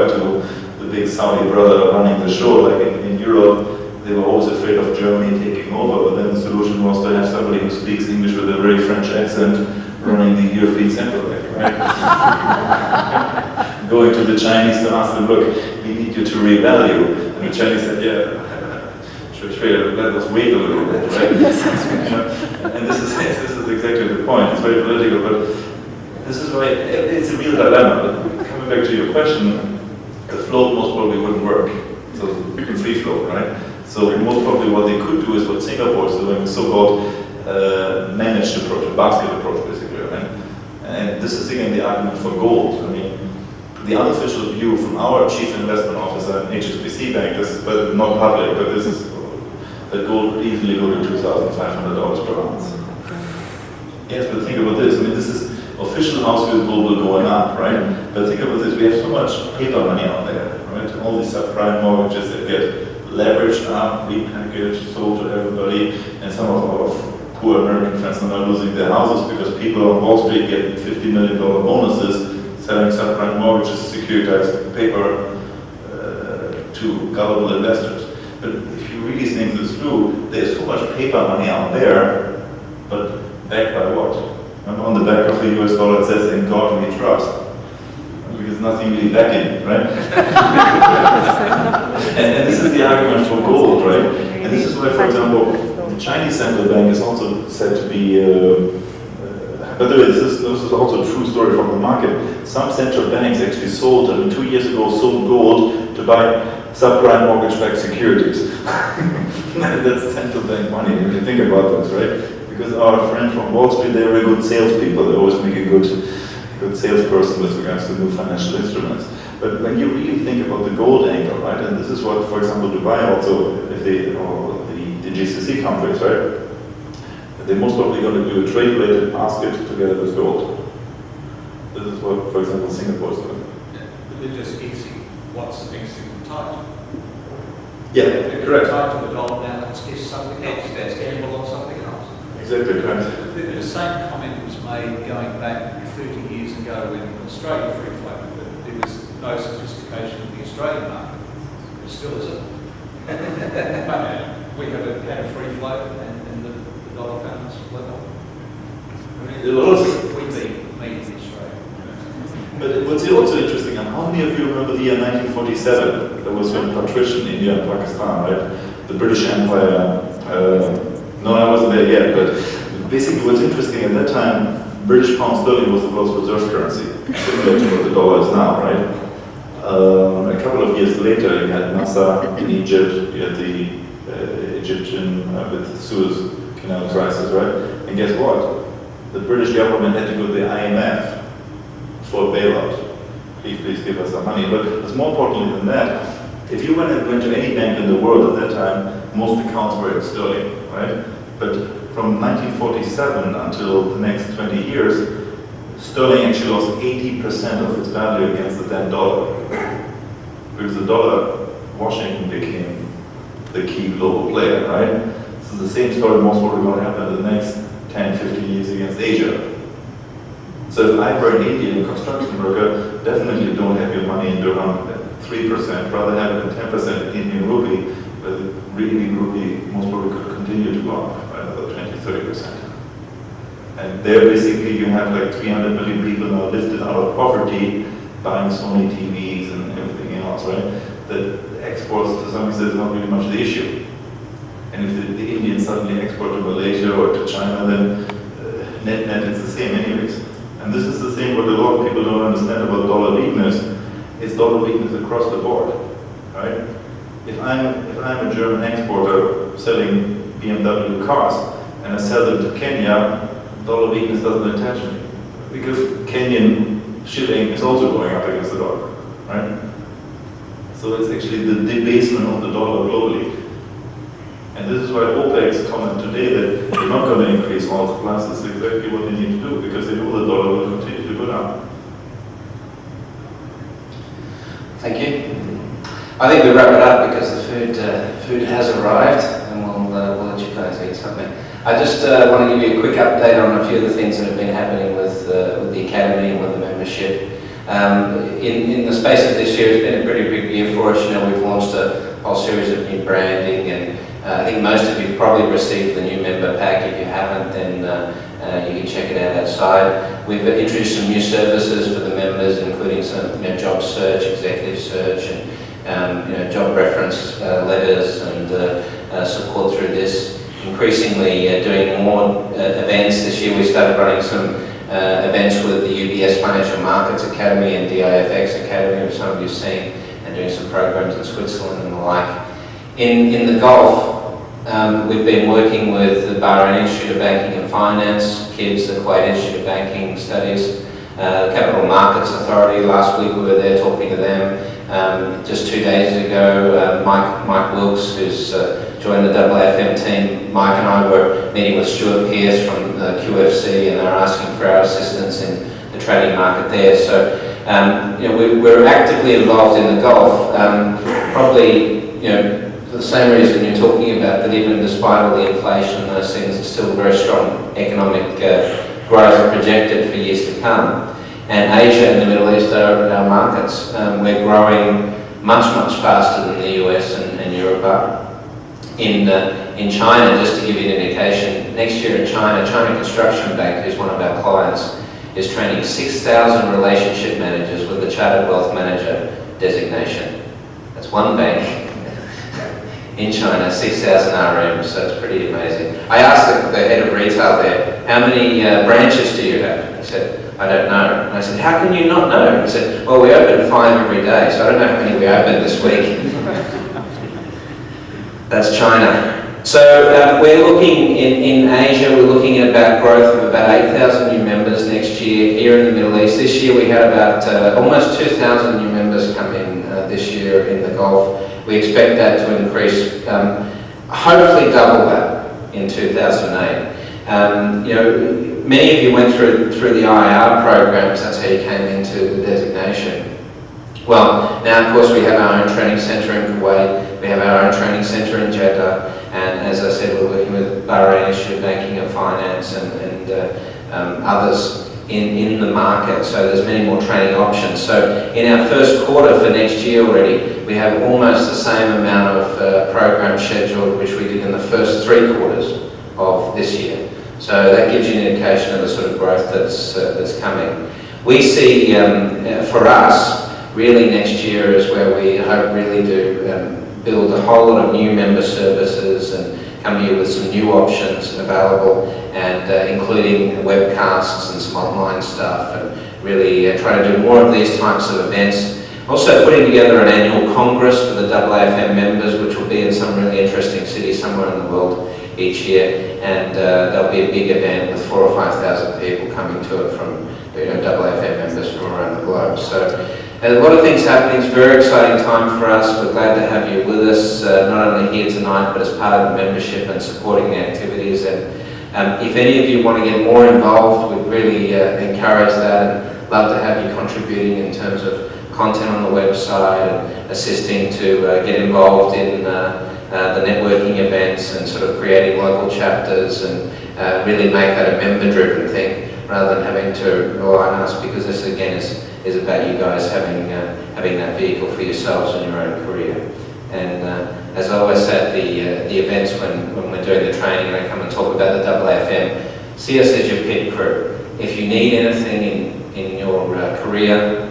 up to the big Saudi brother running the show. Like in Europe, they were always afraid of Germany taking over, but then the solution was to have somebody who speaks English with a very French accent running the European Central Bank, right? Going to the Chinese to ask them, look, we need you to revalue. And the Chinese said, yeah, sure, let us wait a little bit, right? And this is exactly the point. It's very political, but this is why it's a real dilemma. But coming back to your question, the float most probably wouldn't work. So the free float, right? So most probably what they could do is what Singapore is doing, the so-called managed approach, a basket approach, basically, right? And this is again the argument for gold. I mean, the unofficial view from our chief investment officer at HSBC Bank, this is but not public, but this is that gold could easily go to $2,500 per ounce. Yes, but think about this. I mean, this is official house view gold will go up, right? But think about this. We have so much paper money out there, right? All these subprime mortgages that get leveraged up, repackaged, sold to everybody, and some of our poor American friends are now losing their houses because people on Wall Street get $50 million bonuses selling subprime mortgages, securitized paper to gullible investors. But if you really think this through, there's so much paper money out there, but backed by what? Remember on the back of the US dollar it says, in God we trust. Because nothing really backing, right? and this is the argument for gold, right? And this is why, for example, the Chinese central bank is also said to be, by the way, this is also a true story from the market. Some central banks actually sold, 2 years ago, sold gold to buy subprime mortgage-backed securities. That's central bank money, if you think about this, right? Because our friends from Wall Street, they're very good salespeople. They always make a good salesperson with regards to new financial instruments. But when you really think about the gold angle, right, and this is what, for example, Dubai also, if they, or the GCC countries, right, they're most probably going to do a trade-related basket together with gold. This is what, for example, Singapore is doing. They're just fixing what's fixing tight. Yeah, correct. Tied to the dollar now, let's get something else. That's gamble on something else. Exactly, correct. The same comment was made going back 30 years ago when Australia free floated, that there was no sophistication in the Australian market. There still isn't. We had a free float and the dollar found its level. I mean, we've been meeting in Australia. But what's also interesting, how many of you remember the year 1947? There was when partition in India and Pakistan, right? The British Empire. No, I wasn't there yet, but basically what's interesting at that time, British pound sterling was the world's reserve currency, similar to what the dollar is now, right? A couple of years later, you had Nasser in Egypt, you had the Egyptian with the Suez Canal crisis, right? And guess what? The British government had to go to the IMF for a bailout. Please give us some money. But it's more importantly than that, if you went to any bank in the world at that time, most accounts were in sterling, right? But from 1947 until the next 20 years, sterling actually lost 80% of its value against the then dollar. Because the dollar, Washington became the key global player, right? So the same story most probably going to happen in the next 10, 15 years against Asia. So if I were an Indian construction worker, definitely don't have your money in dirham at 3%, rather have it at 10% in Indian rupee, but the Indian rupee most probably could continue to go up by another 20-30%. And there basically you have like 300 million people now lifted out of poverty, buying Sony TVs and everything else, right? The exports to some extent is not really much the issue. And if the Indians suddenly export to Malaysia or to China, then net it's the same anyways. And this is the same what a lot of people don't understand about dollar weakness. It's dollar weakness across the board, right? If I'm a German exporter selling BMW cars and I sell them to Kenya, dollar weakness doesn't attach me because Kenyan shilling is also going up against the dollar, right? So it's actually the debasement of the dollar globally. And this is why OPEC's comment today that they're not going to increase oil supplies is exactly what they need to do because they know the dollar will continue to go down. Thank you. I think we wrap it up because the food has arrived and we'll let you guys eat something. I just want to give you a quick update on a few of the things that have been happening with the Academy and with the membership. In the space of this year, it's been a pretty big year for us. You know, we've launched a whole series of new branding, and I think most of you probably received the new member pack. If you haven't, then you can check it out outside. We've introduced some new services for the members, including some job search, executive search, and job reference letters and support through this. Increasingly doing more events. This year we started running some events with the UBS Financial Markets Academy and the IAFM Academy, which some of you have seen, and doing some programs in Switzerland and the like. In the Gulf, we've been working with the Bahrain Institute of Banking and Finance, KIBS, the Kuwait Institute of Banking Studies, Capital Markets Authority. Last week we were there talking to them. Just 2 days ago, Mike Wilkes, who's joined the IAFM team, Mike and I were meeting with Stuart Pearce from QFC, and they're asking for our assistance in the trading market there. So, we're actively involved in the Gulf. Probably, for the same reason you're talking about, that even despite all the inflation and those things, it's still very strong economic growth projected for years to come. And Asia and the Middle East are our markets. We're growing much faster than the US and Europe are. In China, just to give you an indication, next year in China Construction Bank, who's one of our clients, is training 6,000 relationship managers with the Chartered Wealth Manager designation. That's one bank in China, 6,000 RMs, so it's pretty amazing. I asked the head of retail there, how many branches do you have? He said, I don't know. And I said, how can you not know? He said, well, we open 5 every day, so I don't know how many we opened this week. That's China. So we're looking in Asia, we're looking at about growth of about 8,000 new members next year. Here in the Middle East, this year we had about almost 2,000 new members come in this year in the Gulf. We expect that to increase, hopefully double that in 2008. Many of you went through the IR programs, that's how you came into the designation. Well, now of course we have our own training centre in Kuwait, we have our own training centre in Jeddah, and as I said, we're working with Bahrain Institute of Banking and Finance and others in the market, so there's many more training options. So in our first quarter for next year already, we have almost the same amount of programs scheduled which we did in the first 3 quarters of this year. So that gives you an indication of the sort of growth that's coming. We see, for us, really next year is where we hope really to build a whole lot of new member services and come here with some new options available, and including webcasts and some online stuff, and really try to do more of these types of events. Also putting together an annual congress for the IAFM members, which will be in some really interesting cities somewhere in the world each year, and there'll be a big event with 4,000 or 5,000 people coming to it from IAFM members from around the globe. So a lot of things happening. It's a very exciting time for us. We're glad to have you with us, not only here tonight, but as part of the membership and supporting the activities. And if any of you want to get more involved, we'd really encourage that, and love to have you contributing in terms of content on the website and assisting to get involved in the networking events and sort of creating local chapters, and really make that a member-driven thing rather than having to rely on us, because this again is about you guys having that vehicle for yourselves in your own career. And as I always say at the events when we're doing the training and I come and talk about the IAFM, see us as your pit crew. If you need anything in your career,